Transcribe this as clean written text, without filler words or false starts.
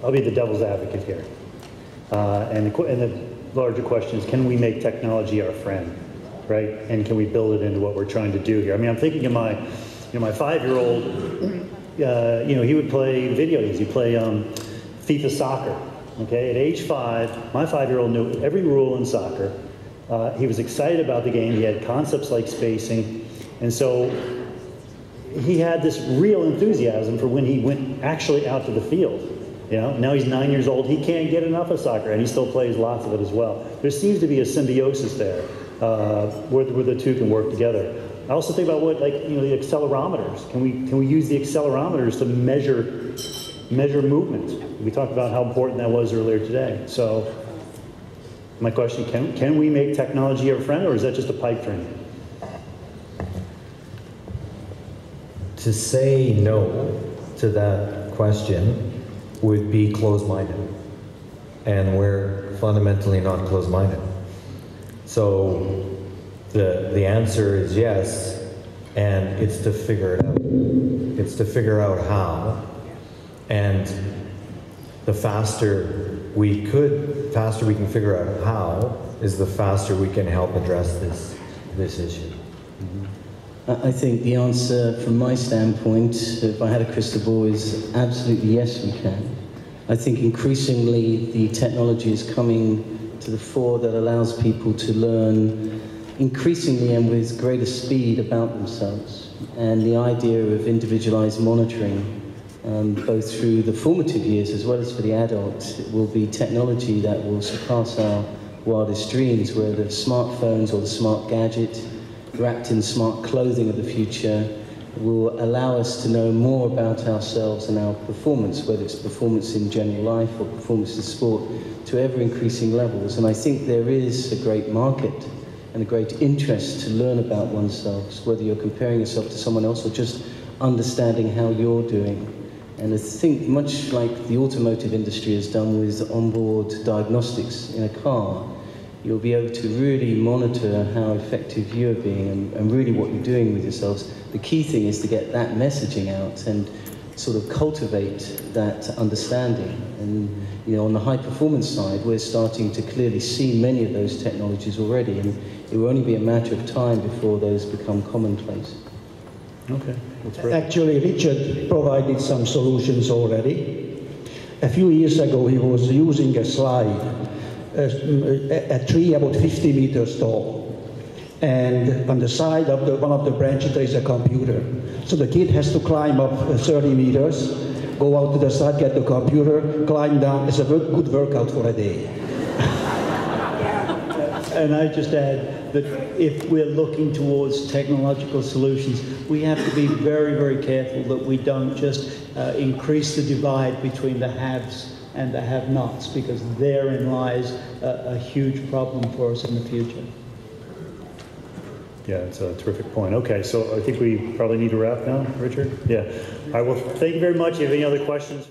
I'll be the devil's advocate here. And the larger question is, can we make technology our friend, right? And can we build it into what we're trying to do here? I mean, I'm thinking of my 5-year-old, he would play video games. He'd play FIFA soccer, okay? At age 5, my 5-year-old knew every rule in soccer. He was excited about the game. He had concepts like spacing. And so he had this real enthusiasm for when he went actually out to the field. Now he's 9 years old. He can't get enough of soccer, and he still plays lots of it as well. There seems to be a symbiosis there where the two can work together. I also think about the accelerometers. Can we use the accelerometers to measure movement? We talked about how important that was earlier today. So my question, can we make technology our friend, or is that just a pipe dream? To say no to that question would be closed-minded, and we're fundamentally not closed-minded. So the answer is yes, and it's to figure it out. It's to figure out how, and the faster we can figure out how, is the faster we can help address this issue. I think the answer from my standpoint, if I had a crystal ball, is absolutely yes, we can. I think increasingly the technology is coming to the fore that allows people to learn increasingly and with greater speed about themselves. And the idea of individualized monitoring, both through the formative years as well as for the adults, it will be technology that will surpass our wildest dreams, where the smartphones or the smart gadget wrapped in smart clothing of the future will allow us to know more about ourselves and our performance, whether it's performance in general life or performance in sport, to ever increasing levels. And I think there is a great market and a great interest to learn about oneself, whether you're comparing yourself to someone else or just understanding how you're doing. And I think much like the automotive industry has done with onboard diagnostics in a car, you'll be able to really monitor how effective you're being and really what you're doing with yourselves. The key thing is to get that messaging out and sort of cultivate that understanding. And on the high performance side, we're starting to clearly see many of those technologies already, and it will only be a matter of time before those become commonplace. Okay. Actually, Richard provided some solutions already. A few years ago, he was using a slide, a tree about 50 meters tall. And on the side of one of the branches, there is a computer. So the kid has to climb up 30 meters, go out to the side, get the computer, climb down. It's a good workout for a day. And I just add that if we're looking towards technological solutions, we have to be very, very careful that we don't just increase the divide between the haves and the have-nots, because therein lies a huge problem for us in the future. Yeah, it's a terrific point. Okay, so I think we probably need to wrap now, Richard? Yeah. All right, well, thank you very much. If you have any other questions?